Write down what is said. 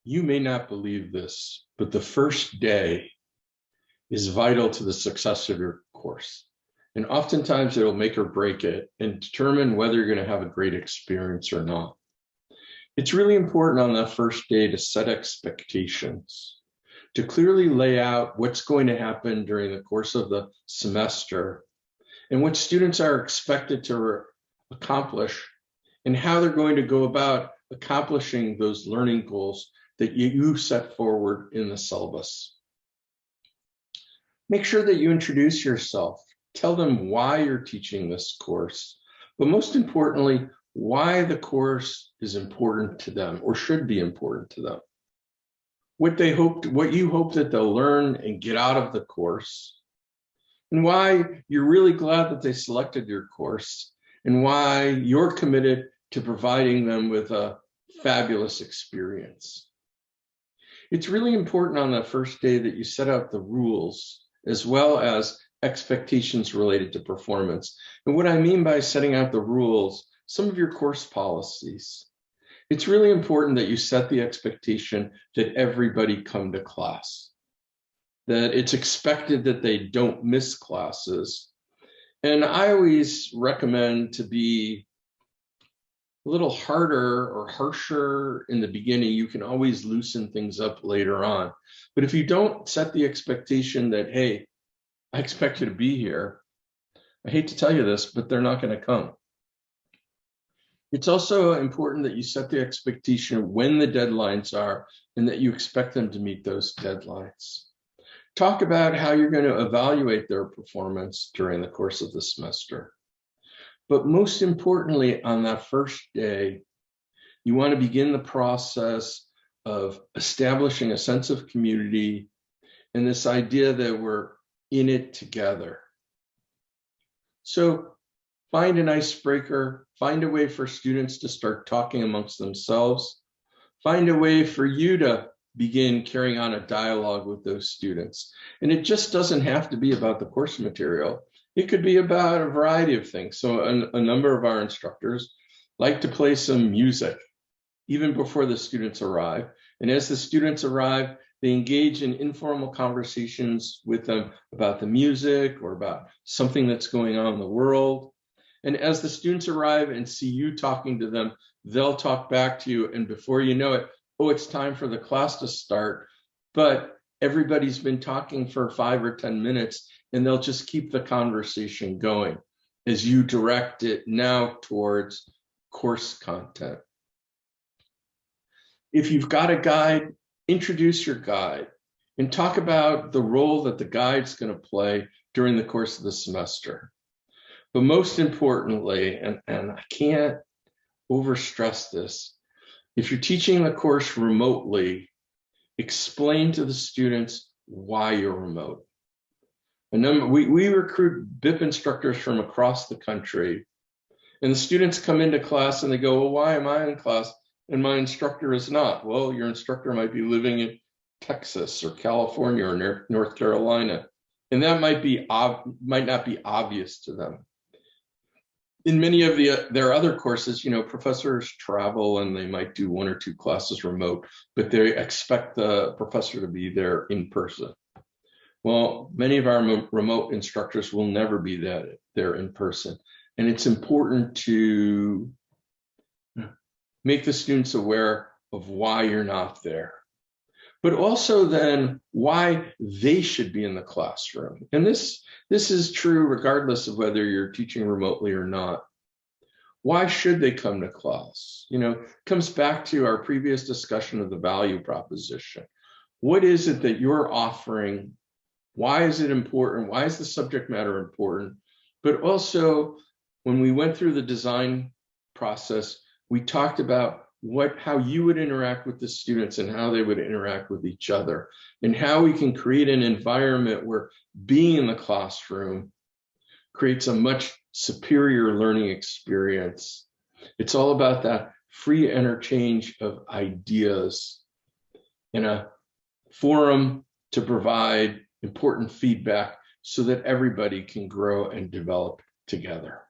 You may not believe this, but the first day is vital to the success of your course. And oftentimes it'll make or break it and determine whether you're going to have a great experience or not. It's really important on that first day to set expectations, to clearly lay out what's going to happen during the course of the semester and what students are expected to accomplish and how they're going to go about accomplishing those learning goals that you set forward in the syllabus. Make sure that you introduce yourself. Tell them why you're teaching this course, but most importantly, why the course is important to them or should be important to them. What you hope that they'll learn and get out of the course, and why you're really glad that they selected your course, and why you're committed to providing them with a fabulous experience. It's really important on that first day that you set out the rules as well as expectations related to performance. And what I mean by setting out the rules, some of your course policies. It's really important that you set the expectation that everybody come to class, that it's expected that they don't miss classes. And I always recommend to be a little harder or harsher in the beginning. You can always loosen things up later on. But if you don't set the expectation that, hey, I expect you to be here, I hate to tell you this, but they're not going to come. It's also important that you set the expectation when the deadlines are and that you expect them to meet those deadlines. Talk about how you're going to evaluate their performance during the course of the semester. But most importantly, on that first day, you want to begin the process of establishing a sense of community and this idea that we're in it together. So find an icebreaker, find a way for students to start talking amongst themselves, find a way for you to begin carrying on a dialogue with those students. And it just doesn't have to be about the course material. It could be about a variety of things. So a number of our instructors like to play some music even before the students arrive. And as the students arrive, they engage in informal conversations with them about the music or about something that's going on in the world. And as the students arrive and see you talking to them, they'll talk back to you. And before you know it, oh, it's time for the class to start. But everybody's been talking for 5 or 10 minutes, and they'll just keep the conversation going as you direct it now towards course content. If you've got a guide, introduce your guide and talk about the role that the guide's going to play during the course of the semester. But most importantly, and I can't overstress this, if you're teaching the course remotely, explain to the students why you're remote. We recruit BIP instructors from across the country, and the students come into class and they go, well, why am I in class and my instructor is not? Well, your instructor might be living in Texas or California or North Carolina, and that might not be obvious to them. In many of their other courses, professors travel and they might do 1 or 2 classes remote, but they expect the professor to be there in person. Well, many of our remote instructors will never be there in person. And it's important to make the students aware of why you're not there, but also then why they should be in the classroom. And this is true regardless of whether you're teaching remotely or not. Why should they come to class? It comes back to our previous discussion of the value proposition. What is it that you're offering? Why is it important? Why is the subject matter important? But also, when we went through the design process, we talked about how you would interact with the students and how they would interact with each other, and how we can create an environment where being in the classroom creates a much superior learning experience. It's all about that free interchange of ideas in a forum to provide important feedback so that everybody can grow and develop together.